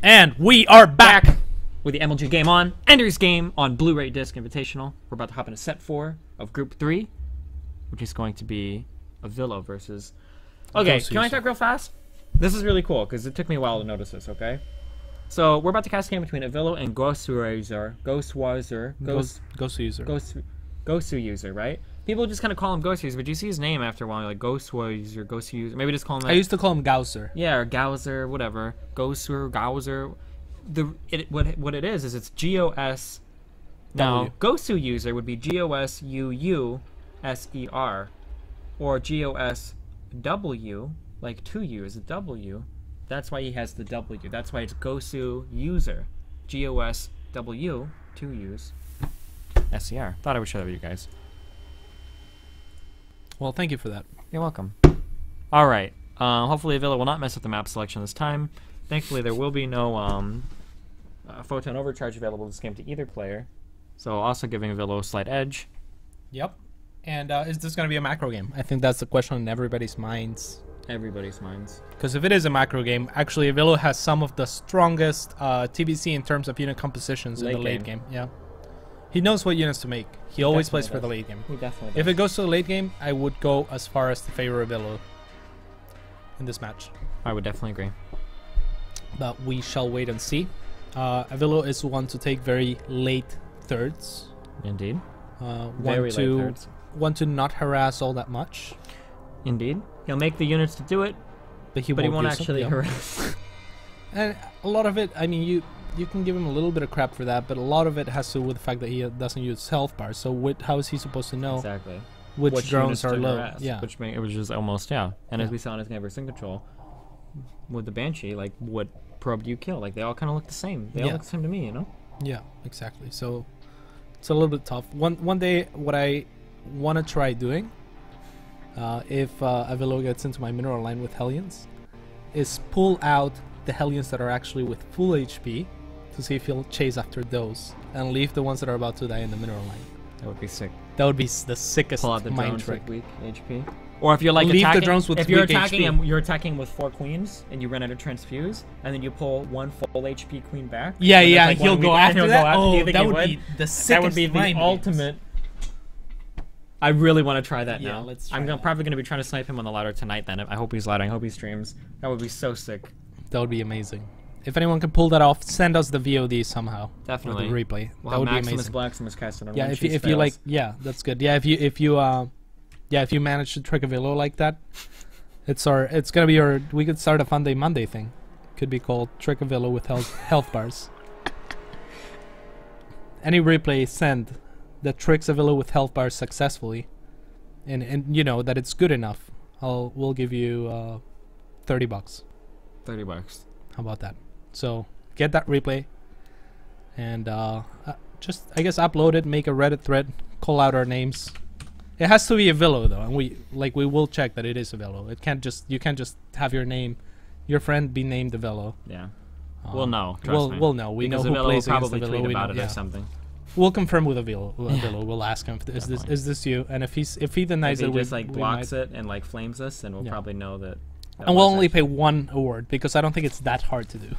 And we are back with the MLG game on. Ender's game on Bluray Invitational. We're about to hop into set 4 of Group 3, which is going to be Avilo versus... Okay, can I talk real fast? This is really cool, because it took me a while to notice this, okay? So, we're about to cast a game between Avilo and Goswser, right? People just kind of call him Goswser, but you see his name after a while, like Goswser. Maybe just call him that. I used to call him Goswser. Yeah, or Goswser, whatever. Goswser. What it is it's G-O-S. Now, Goswser would be G-O-S-U-U-S-E-R. Or G-O-S-W, like 2 U's, a W. That's why he has the W. That's why it's Goswser. G-O-S-W, 2 U's, S-E-R. Thought I would share that with you guys. Well, thank you for that. You're welcome. Alright. Hopefully Avilo will not mess up the map selection this time. Thankfully, there will be no photon overcharge available in this game to either player. So also giving Avilo a slight edge. Yep. And is this going to be a macro game? I think that's the question in everybody's minds. Everybody's minds. Because if it is a macro game, actually Avilo has some of the strongest TBC in terms of unit compositions in the late game. Yeah. He knows what units to make. He always plays for the late game. He definitely does. If it goes to the late game, I would go as far as to favor Avilo in this match. I would definitely agree. But we shall wait and see. Avilo is one to take very late thirds. Indeed. Very late thirds. One to not harass all that much. Indeed. He'll make the units to do it, but he won't actually harass. And a lot of it, I mean, you can give him a little bit of crap for that, but a lot of it has to do with the fact that he doesn't use health bars. So how is he supposed to know exactly which drones are low? Harass, yeah, which is almost And as we saw in his game versus Control with the Banshee, like what probe do you kill? Like they all kind of look the same. They all look the same to me, you know? Yeah, exactly. So it's a little bit tough. One day, what I want to try doing, if Avilo gets into my mineral line with Hellions, is pull out the Hellions that are actually with full HP to see if he'll chase after those and leave the ones that are about to die in the mineral line. That would be sick. That would be the sickest pull out the mind drones trick. With weak HP. Or if you're like leave attacking, the drones with if you're weak attacking HP. you're attacking with 4 queens and you run out of transfuse, and then you pull 1 full HP queen back. Yeah, yeah, like he'll go after that. Oh, that would be the sickest. That would be the ultimate. I really want to try that now. Let's try I'm probably going to be trying to snipe him on the ladder tonight then. I hope he's live. I hope he streams. That would be so sick. That would be amazing. If anyone can pull that off, send us the VOD somehow. Definitely. Or the replay. We'll that would Maximus be amazing. Blaximus casted on yeah, if you like, yeah, that's good. Yeah, if you manage to trick Avilo like that, it's gonna be we could start a Fun Day Monday thing. Could be called Trick Avilo with health bars. Any replay send that tricks Avilo with health bars successfully, and you know that it's good enough. We'll give you $30. $30. How about that? So get that replay, and just I guess upload it, make a Reddit thread, call out our names. It has to be Avilo though, and we will check that it is Avilo. It can't just you can't just have your friend be named Avilo. Yeah, we'll know. We'll know. We know who plays against Avilo. Tweet about it or something. We'll confirm with Avilo. We'll ask him, is this you? And if he denies it, he just like blocks it and like flames us, then we'll probably know that. And we'll only pay 1 award because I don't think it's that hard to do.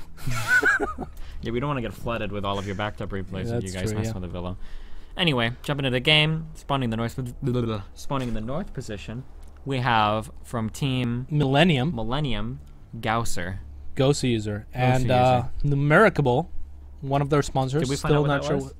Yeah, we don't want to get flooded with all of your backed up replays that you guys mess with Avilo. Anyway, jumping into the game, spawning in the north position, we have from Team Millennium, Goswser, and Numericable, one of their sponsors. Did we find still out not what sure. that was?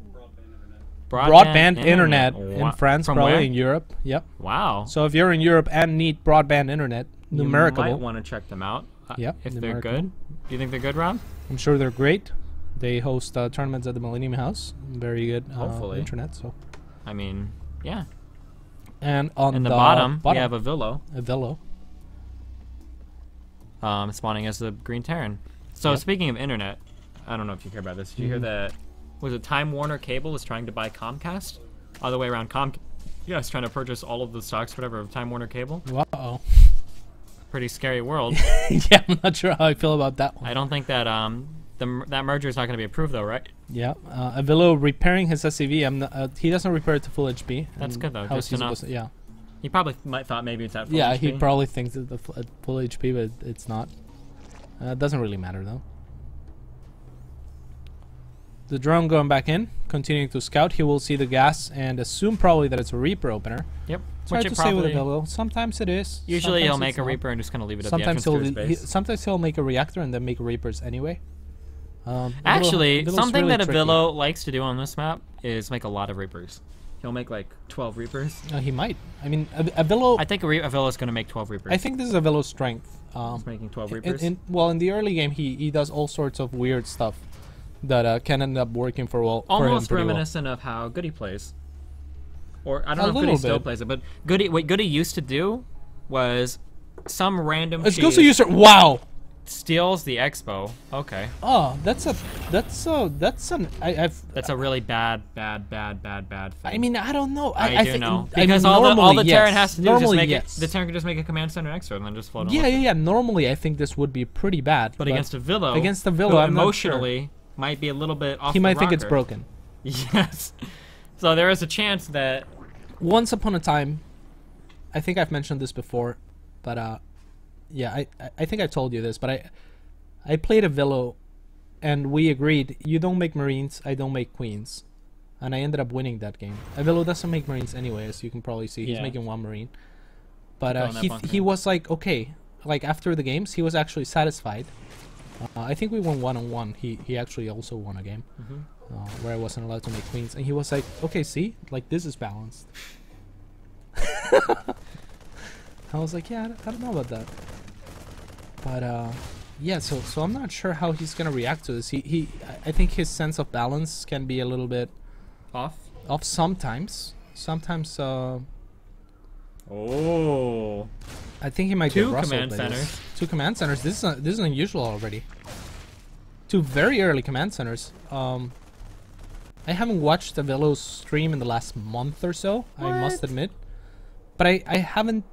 Broadband internet in France, from probably where? in Europe. Yep. Wow. So if you're in Europe and need broadband internet, Numericable. You might want to check them out. Yep. If they're good. Do you think they're good, Rob? I'm sure they're great. They host tournaments at the Millennium House. Very good. Hopefully. Internet. So. I mean, yeah. And on in the bottom, we have Avilo. Spawning as the Green Terran. So speaking of internet, I don't know if you care about this. Did you hear that? Was it Time Warner Cable is trying to buy Comcast? All the way around it's trying to purchase all of the stocks, whatever, of Time Warner Cable. Wow. Pretty scary world. Yeah, I'm not sure how I feel about that one. I don't think that that merger is not going to be approved though, right? Yeah. Avilo repairing his SCV. He doesn't repair it to full HP. That's good though, just enough. Yeah. He probably thought maybe it's at full HP. Yeah, he probably thinks it's at full HP, but it's not. It doesn't really matter though. The drone going back in, continuing to scout. He will see the gas and assume probably that it's a Reaper opener. Yep. It's hard to say with Avilo. Sometimes it is. Usually sometimes he'll make a not. Reaper and just kind of leave it at Sometimes the entrance to his base. sometimes he'll make a reactor and then make Reapers anyway. Actually, Avilo's something really that tricky. Avilo likes to do on this map is make a lot of Reapers. He'll make like 12 Reapers. He might. I mean, Avilo. I think Avilo's going to make 12 Reapers. I think this is Avilo's strength. He's making 12 Reapers. In the early game, he does all sorts of weird stuff that can end up working for Almost him pretty reminiscent of how Goody plays. Or I don't A know if Goody little still bit. plays it, but what Goody used to do was some random Let's cheese go to user. Wow. steals the Expo. Okay. Oh, that's a really bad thing. I mean, I don't know. I do think, know. I Because mean, all the normally, Terran yes. has to do is just Normally, make yes. it. The Terran can just make a command center extra and then just float on. Yeah. Normally, I think this would be pretty bad. But against Avilo, who who I'm not emotionally might be a little bit off he the might think it's rocker. broken. Yes. So there is a chance that Once upon a time, I think I've mentioned this before, but yeah, I think I told you this, but I played Avilo, and we agreed, you don't make Marines, I don't make Queens. And I ended up winning that game. Avilo doesn't make Marines anyway, as you can probably see. He's Yeah. making one Marine. But Throwing that bunker. he was like, okay. Like, after the games, he was actually satisfied. I think we won 1-on-1. He actually also won a game. Where I wasn't allowed to make Queens. And he was like, okay, see? Like, this is balanced. I was like, yeah, I don't know about that. But, yeah, so I'm not sure how he's gonna react to this. I think his sense of balance can be a little bit off. sometimes. Sometimes, Oh. I think he might Two get rustled command by centers. this. 2 command centers. This is unusual already. 2 very early command centers. I haven't watched Avilo's stream in the last month or so. I must admit, but I haven't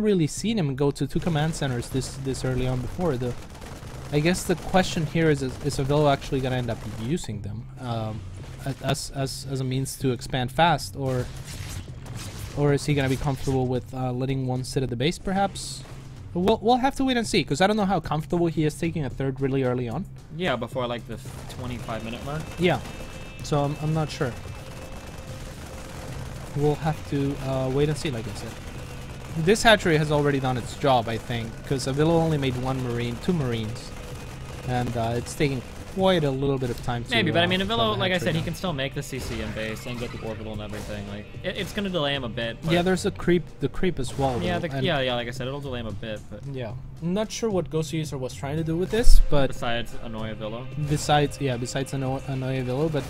really seen him go to 2 command centers this early on before. I guess the question here is Avilo actually gonna end up using them as a means to expand fast, or is he gonna be comfortable with letting one sit at the base perhaps? We'll have to wait and see, because I don't know how comfortable he is taking a third really early on. Yeah, before like the 25-minute mark. Yeah, so I'm not sure. We'll have to wait and see, like I said. This hatchery has already done its job, I think, because Avilo only made 2 Marines, and it's taking quite a little bit of time to Maybe, but I mean, have Avilo, the like I hatchery said, he done. can still make the CC in base and get the orbital and everything. Like, it's gonna delay him a bit. But Yeah, there's the creep as well. yeah, though, and yeah. Like I said, it'll delay him a bit. But yeah. I'm not sure what Goswser was trying to do with this, but besides annoy Avilo, besides annoy Avilo, but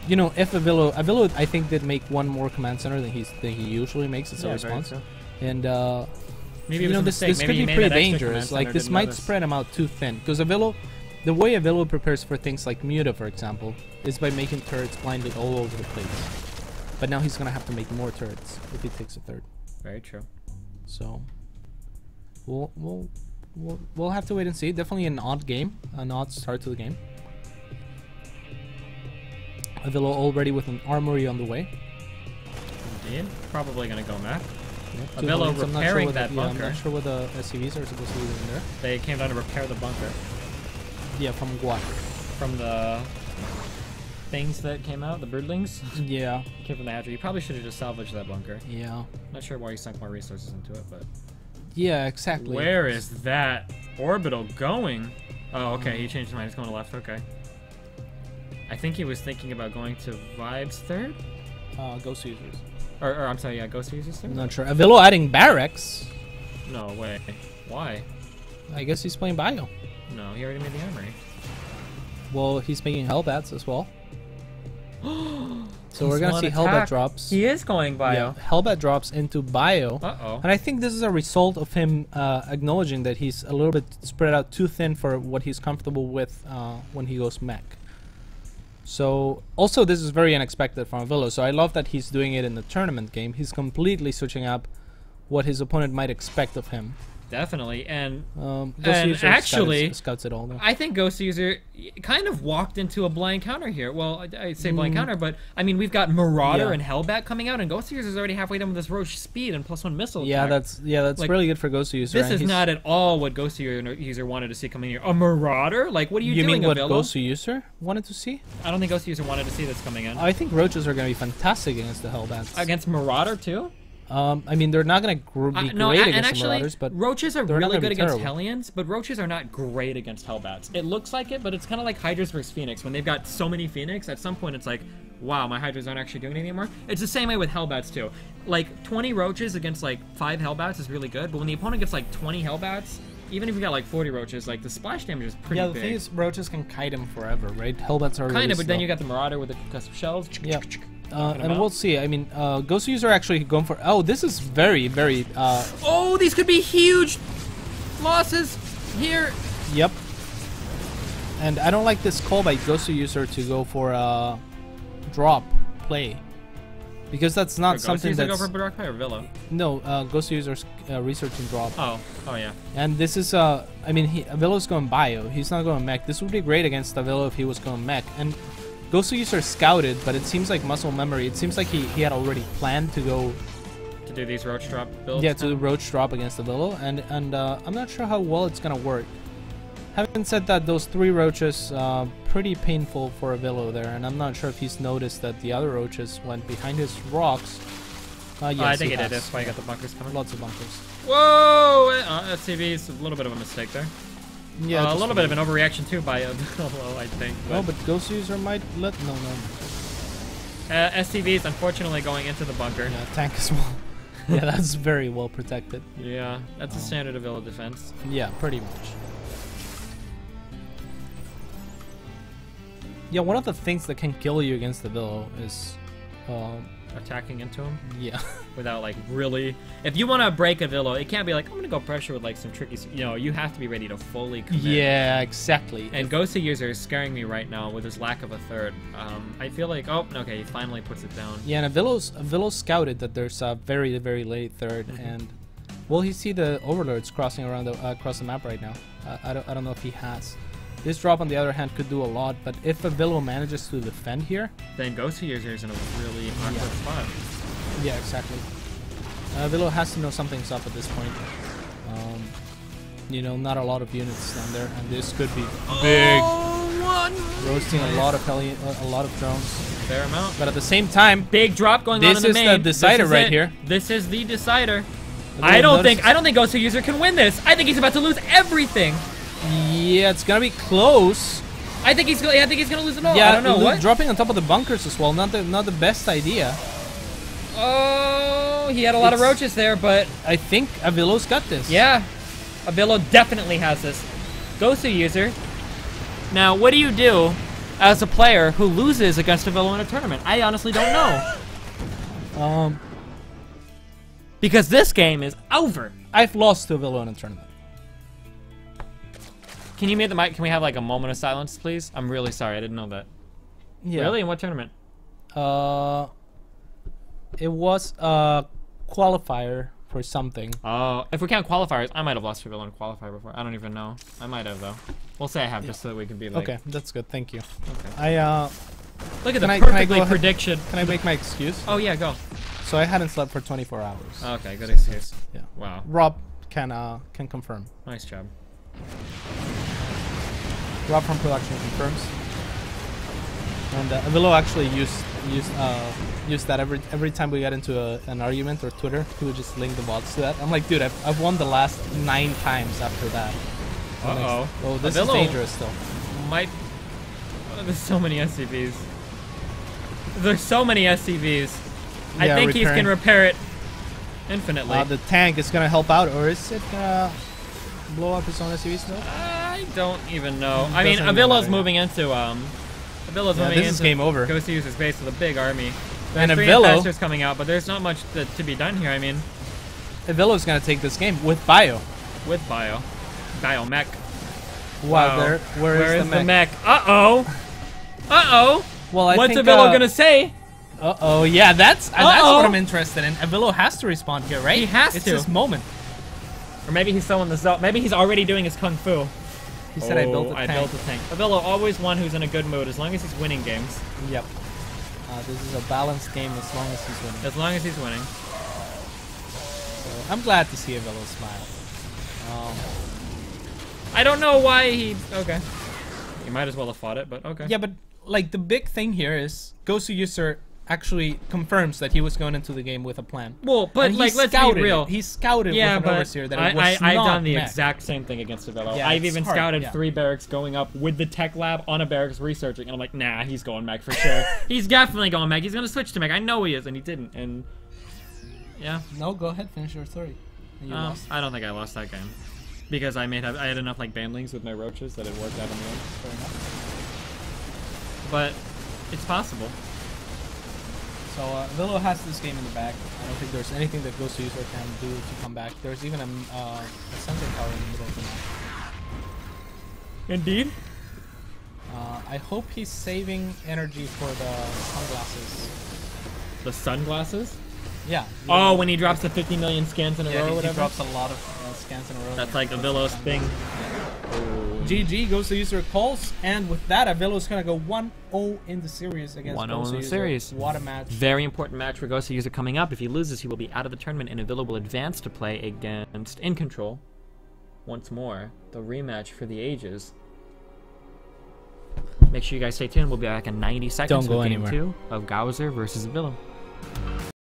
you know, if Avilo I think did make 1 more command center than he usually makes as a response, and maybe you know, this could be pretty dangerous. Like, this might spread. spread him out too thin, because Avilo, the way Avilo prepares for things like Muta, for example, is by making turrets blinded all over the place. But now he's gonna have to make more turrets if he takes a third. Very true. So we'll have to wait and see. Definitely an odd game, an odd start to the game. Avilo already with an armory on the way. Indeed. Probably gonna go Mac. Yep, Avilo I'm not sure repairing what that I'm bunker. not sure what the SCVs are supposed to be doing there. They came down to repair the bunker Yeah, from what? from the things that came out, the birdlings. Yeah, Came from the hatchery. You probably should have just salvaged that bunker. yeah, Not sure why you sunk more resources into it, but yeah, exactly. where is that orbital going? Oh, okay. He changed his mind. He's going to left. Okay. I think he was thinking about going to Vibes third, Ghost users. or I'm sorry, yeah, Ghost Users I'm third. not sure. Avilo adding barracks. No way. Why? I guess he's playing bio. No, he already made the armory. Well, he's making Hellbats as well. So we're He's gonna one see attack. Hellbat drops. He is going bio. Yeah, Hellbat drops into bio. Uh-oh. And I think this is a result of him acknowledging that he's a little bit spread out too thin for what he's comfortable with when he goes mech. So, also this is very unexpected from Avilo, so I love that he's doing it in the tournament game. He's completely switching up what his opponent might expect of him. Definitely, and Goswser actually, scouts it all. Though. I think Goswser kind of walked into a blind counter here. Well, I say blind counter, but I mean we've got Marauder and Hellbat coming out, and Goswser is already halfway done with this Roche speed and +1 missile. Yeah, attack. that's like, really good for Goswser. This is not at all what Goswser wanted to see coming here. A Marauder? Like, what are you doing? You mean what Avilo? Goswser wanted to see? I don't think Goswser wanted to see this coming in. I think Roaches are going to be fantastic against the Hellbats. Against Marauder too? I mean, they're not going to be great against the Marauders, but Roaches are really good against terrible. Hellions, but Roaches are not great against Hellbats. It looks like it, but it's kind of like Hydras versus Phoenix. When they've got so many Phoenix, at some point it's like, wow, my Hydras aren't actually doing anything anymore. It's the same way with Hellbats too. Like 20 Roaches against like 5 Hellbats is really good, but when the opponent gets like 20 Hellbats, even if you got like 40 Roaches, like the splash damage is pretty big. Yeah, the thing is, Roaches can kite them forever, right? Hellbats are kind of, really but then slow. you got the Marauder with the concussive shells. Yeah. And we'll see. I mean, Goswser are actually going for... Oh, this is very, very... Oh, these could be huge losses here. Yep. And I don't like this call by Goswser to go for a drop play. Because that's not something that's... go for drop play or Avilo? No, Goswser's researching drop. Oh yeah. And this is... I mean, Avilo's going bio. He's not going mech. This would be great against Avilo if he was going mech. And... Goswser scouted, but it seems like muscle memory. It seems like he had already planned to go to do these Roach drop builds. Yeah, to do Roach drop against the Avilo, and I'm not sure how well it's gonna work. Having said that, those 3 Roaches pretty painful for Avilo there, and I'm not sure if he's noticed that the other Roaches went behind his rocks. Yes, I think it did. That's why you got the bunkers coming. Lots of bunkers. Whoa! SCV is a little bit of a mistake there. Yeah, a little bit of an overreaction too by Avilo, I think. Well, but Goswser might let... No. SCV is unfortunately going into the bunker. Yeah, tank as well. Yeah, that's very well protected. Yeah, that's a standard Avilo defense. Yeah, pretty much. Yeah, one of the things that can kill you against the Avilo is... attacking into him? Yeah. Without, like, really... If you want to break Avilo, it can't be like, I'm going to go pressure with, like, some tricky... You know, you have to be ready to fully commit. Yeah, exactly. And Goswser is scaring me right now with his lack of a third. I feel like... Oh, okay, he finally puts it down. Yeah, and Avilo's scouted that there's a very, very late third, and... Will he see the Overlords crossing around the, across the map right now? I don't know if he has. This drop, on the other hand, could do a lot, but if Avilo manages to defend here... Then Goswser is in a really awkward spot. Yeah, exactly. Avilo has to know something's up at this point. You know, not a lot of units down there, and this could be big. Roasting a lot of drones. Fair amount. But at the same time... Big drop going on in the main. This is the decider right here. This is the decider. I don't think Goswser can win this. I think he's about to lose everything. Yeah, it's gonna be close. I think he's gonna lose it all. Yeah, I don't know what. Dropping on top of the bunkers as well. Not the best idea. Oh, he had a lot of Roaches there, but I think Avilo's got this. Yeah, Avilo definitely has this. Goswser. Now, what do you do as a player who loses against Avilo in a tournament? I honestly don't know. Because this game is over. I've lost to Avilo in a tournament. Can you mute the mic? Can we have like a moment of silence, please? I'm really sorry. I didn't know that. Yeah. Really? In what tournament? It was a qualifier for something. Oh, if we count qualifiers, I might have lost to Avilo in a qualifier before. I don't even know. I might have though. We'll say I have just so that we can be like. Okay, that's good. Thank you. Okay. Look at the can perfectly I go prediction. Can I make my excuse? Oh yeah, go. So I hadn't slept for 24 hours. Okay, good excuse. Yeah. Wow. Rob can confirm. Nice job. Rob from production confirms. And Avilo actually used that every time we got into an argument or Twitter, he would just link the bots to that. I'm like, dude, I've won the last 9 times after that. Uh-oh. Oh, this Avilo is dangerous still. Might... Oh, there's so many SCVs. There's so many SCVs. Yeah, I think he can repair it infinitely. The tank is going to help out, or is it blow up his own SCVs still? I don't even know. I mean, Avilo's moving into... this is game over. Goswser's base with a big army. And There's 3 Avilo... Imposters coming out, but there's not much to be done here, I mean. Avilo's going to take this game with Bio. With Bio. Bio mech. Wow, where is the mech? Uh-oh! Uh-oh! Well, what's Avilo gonna say? Uh-oh, yeah, that's what I'm interested in. Avilo has to respond here, right? He has to. It's his moment. Or maybe he's still in the zone. Maybe he's already doing his kung fu. He said I built a tank. I built a tank. Avilo, always one who's in a good mood, as long as he's winning games. Yep. This is a balanced game as long as he's winning. As long as he's winning. So I'm glad to see Avilo smile. I don't know why he... Okay. He might as well have fought it, but okay. Yeah, but like the big thing here is Goswser actually confirms that he was going into the game with a plan. Well, but like, let's be real. He scouted with an overseer that it was I've not done the mech. exact same thing against Avilo. Yeah, I've even scouted 3 3 barracks going up with the tech lab on a barracks researching, and I'm like, nah, he's going mech for sure. He's definitely going mech. He's gonna switch to mech. I know he is, and he didn't. And yeah. No, go ahead, finish your story. You lost. I don't think I lost that game because I had enough like bandlings with my roaches that it worked out in the end. Fair enough. But it's possible. So Avilo has this game in the bag. I don't think there's anything that Goswser can do to come back. There's even a sensor tower in the middle of the map. Indeed. I hope he's saving energy for the sunglasses. The sunglasses? Yeah. Oh, when he drops the 50 million scans in a row or whatever? He drops a lot of scans in a row. That's like Avilo's thing. GG, Goswser calls, and with that, Avilo's gonna go 1-0 in the series against 1-0 in the Goswser. series. What a match. Very important match for Goswser coming up. If he loses, he will be out of the tournament, and Avilo will advance to play against In Control. Once more, the rematch for the ages. Make sure you guys stay tuned. We'll be back in 90 seconds with Game 2 of Goswser versus Avilo.